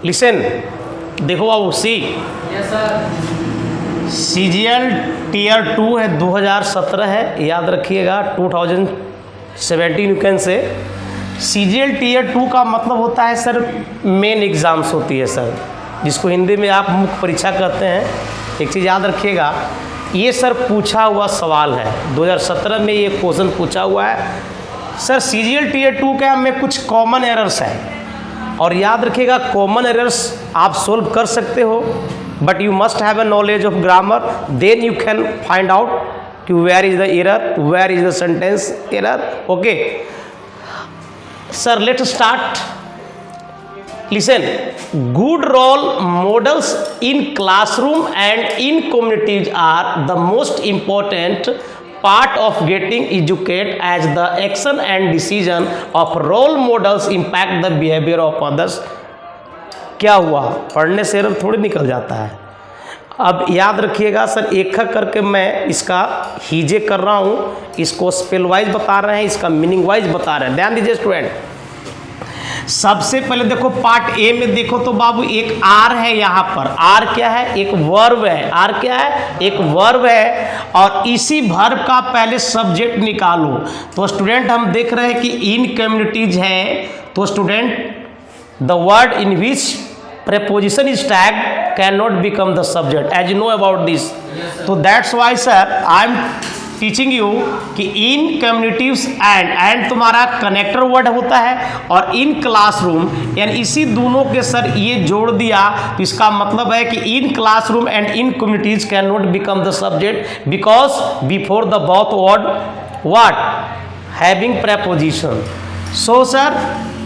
Listen, देखो बाबू सी CGL Tier 2 है, 2017 है, याद रखिएगा 2017 you can say. CGL Tier 2 का मतलब होता है सर मेन एग्ज़ाम्स होती है सर, जिसको हिंदी में आप मुख्य परीक्षा कहते हैं। एक चीज़ याद रखिएगा, ये सर पूछा हुआ सवाल है, 2017 में ये क्वेश्चन पूछा हुआ है सर। CGL Tier 2 के में कुछ कॉमन एरर्स हैं, और याद रखिएगा कॉमन एरर्स आप सोल्व कर सकते हो, but you must have a knowledge of grammar, then you can find out कि where is the error, where is the sentence error. Okay sir, let start. Listen, good role models in classroom and in communities are the most important part of getting educated, as the action and decision of role models impact the behavior of others। क्या हुआ, पढ़ने से error थोड़ी निकल जाता है। अब याद रखिएगा सर, एक एक करके मैं इसका हीजे कर रहा हूँ, इसको स्पेल वाइज बता रहे हैं, इसका मीनिंग वाइज बता रहे हैं। ध्यान दीजिए स्टूडेंट, सबसे पहले देखो पार्ट ए में देखो तो बाबू एक आर है, यहाँ पर आर क्या है, एक वर्ब है। आर क्या है, एक वर्ब है, और इसी वर्ब का पहले सब्जेक्ट निकालो। तो स्टूडेंट हम देख रहे हैं कि इन कम्युनिटीज है, तो student the word in which preposition is tagged cannot become the subject, as you know about this। तो that's why sir I am teaching you कि इन कम्युनिटीज एंड तुम्हारा कनेक्टर वर्ड होता है, और इन क्लासरूम यानी इसी दोनों के सर ये जोड़ दिया, तो इसका मतलब है कि in classroom and in communities can not become the subject because before the both word what having preposition। So sir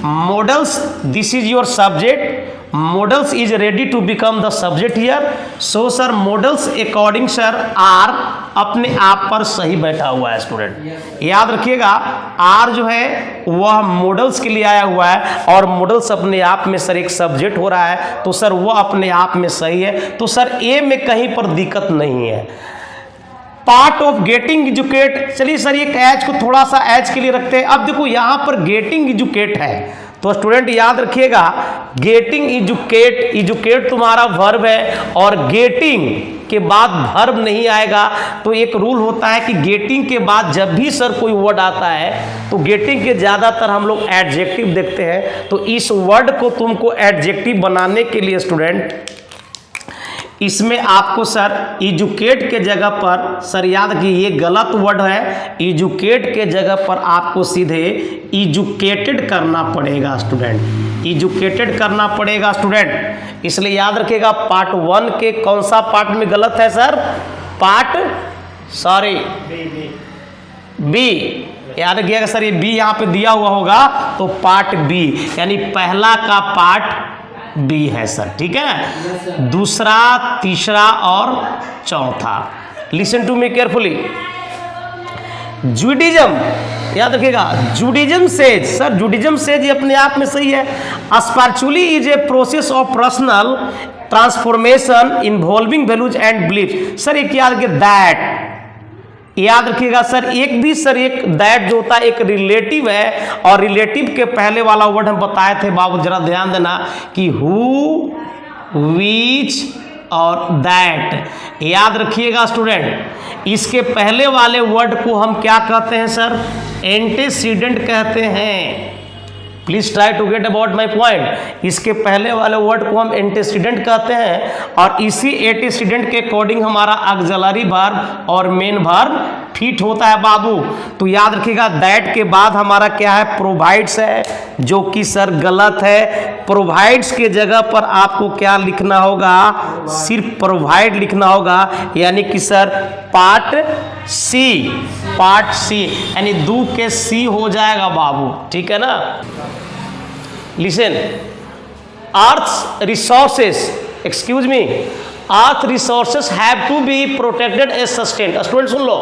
models, this is your subject, models is ready to become the subject here। so sir models according sir are अपने आप पर सही बैठा हुआ है student. याद रखिएगा are जो है वह मॉडल्स के लिए आया हुआ है, और मॉडल्स अपने आप में सर एक सब्जेक्ट हो रहा है, तो सर वह अपने आप में सही है। तो सर ए में कहीं पर दिक्कत नहीं है। पार्ट ऑफ गेटिंग एजुकेट, चलिए सर एक एज को थोड़ा सा एज के लिए रखते हैं। अब देखो यहाँ पर गेटिंग एजुकेट है, तो स्टूडेंट याद रखिएगा गेटिंग एजुकेट, एजुकेट तुम्हारा वर्ब है, और गेटिंग के बाद वर्ब नहीं आएगा। तो एक रूल होता है कि गेटिंग के बाद जब भी सर कोई वर्ड आता है, तो गेटिंग के ज़्यादातर हम लोग एडजेक्टिव देखते हैं। तो इस वर्ड को तुमको एडजेक्टिव बनाने के लिए स्टूडेंट इसमें आपको सर एजुकेट के जगह पर, सर याद कि ये गलत वर्ड है, एजुकेट के जगह पर आपको सीधे एजुकेटेड करना पड़ेगा स्टूडेंट, एजुकेटेड करना पड़ेगा स्टूडेंट। इसलिए याद रखिएगा पार्ट 1 के कौन सा पार्ट में गलत है सर, पार्ट सॉरी बी। याद रखिएगा सर ये बी यहाँ पे दिया हुआ होगा, तो पार्ट बी यानी पहला का पार्ट बी है सर, ठीक है। दूसरा, तीसरा और चौथा। Listen to me carefully. Judaism, याद रखिएगा Judaism says, sir Judaism says ये अपने आप में सही है। Spiritually is a process of personal transformation involving values and belief. Sir एक याद रखिए दैट, याद रखिएगा सर एक भी सर एक दैट जो होता है एक रिलेटिव है, और रिलेटिव के पहले वाला वर्ड हम बताए थे बाबू, जरा ध्यान देना कि हु, विच और दैट। याद रखिएगा स्टूडेंट इसके पहले वाले वर्ड को हम क्या कहते हैं सर, एंटीसीडेंट कहते हैं। Please try to get about my point. इसके पहले वाले वर्ड को हम एंटीसीडेंट कहते हैं, और इसी एंटीसीडेंट के अकॉर्डिंग हमारा ऑक्सिलरी वर्ब और मेन वर्ब फिट होता है बाबू। तो याद रखिएगा दैट के बाद हमारा क्या है, प्रोवाइड्स है, जो कि सर गलत है। प्रोवाइड्स के जगह पर आपको क्या लिखना होगा, सिर्फ प्रोवाइड लिखना होगा, यानी कि sir part C, part C यानी दू के सी हो जाएगा बाबू, ठीक है ना। Listen, earth resources, excuse me, earth resources have to be protected as sustained. Student सुन लो,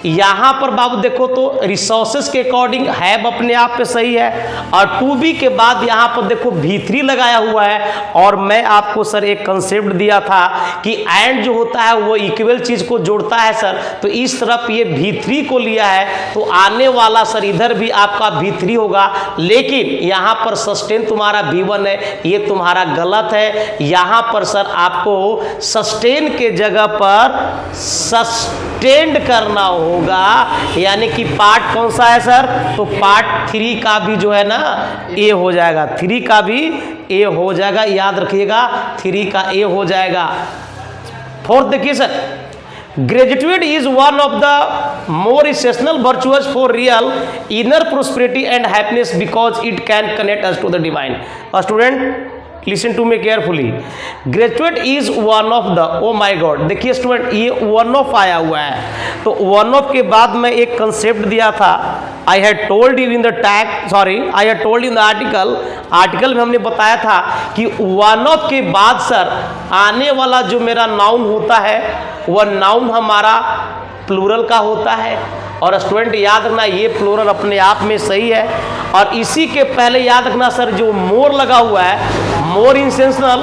यहाँ पर बाबू देखो तो रिसोर्सेस के अकॉर्डिंग हैव अपने आप पे सही है, और टू बी के बाद यहाँ पर देखो V3 लगाया हुआ है। और मैं आपको सर एक कंसेप्ट दिया था कि एंड जो होता है वो इक्वल चीज को जोड़ता है सर, तो इस तरफ ये V3 को लिया है तो आने वाला सर इधर भी आपका V3 होगा, लेकिन यहाँ पर सस्टेन तुम्हारा V1 है, ये तुम्हारा गलत है। यहाँ पर सर आपको सस्टेन के जगह पर सस्टेन्ड करना होगा, यानी कि पार्ट कौन सा है सर, तो पार्ट 3 का भी जो है ना ए हो जाएगा, 3 का भी ए हो जाएगा, याद रखिएगा 3 का ए हो जाएगा। फोर्थ देखिए sir, graduate is one of the more essential virtuous for real inner prosperity and happiness because it can connect us to the divine. Student listen to me carefully, graduate is one of the, oh my god, देखिए student ये one of आया हुआ है, तो one of के बाद मैं एक कंसेप्ट दिया था, I had told you in the tag, sorry I had told in the article में हमने बताया था कि वन ऑफ के बाद सर आने वाला जो मेरा नाउन होता है वह नाउन हमारा प्लूरल का होता है। और स्टूडेंट याद रखना ये प्लूरल अपने आप में सही है, और इसी के पहले याद रखना सर जो मोर लगा हुआ है मोर इंसेंशनल,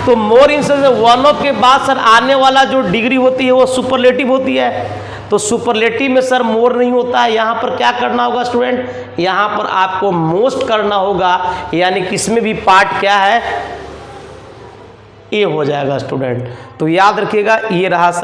तो मोर इंसेंशनल वन ऑफ के बाद सर आने वाला जो डिग्री होती है वो सुपरलेटिव होती है, तो सुपरलेटिव में सर मोर नहीं होता है। यहाँ पर क्या करना होगा स्टूडेंट, यहाँ पर आपको मोस्ट करना होगा, यानी कि इसमें भी पार्ट क्या है ए हो जाएगा स्टूडेंट। तो याद रखिएगा ये रहा सर।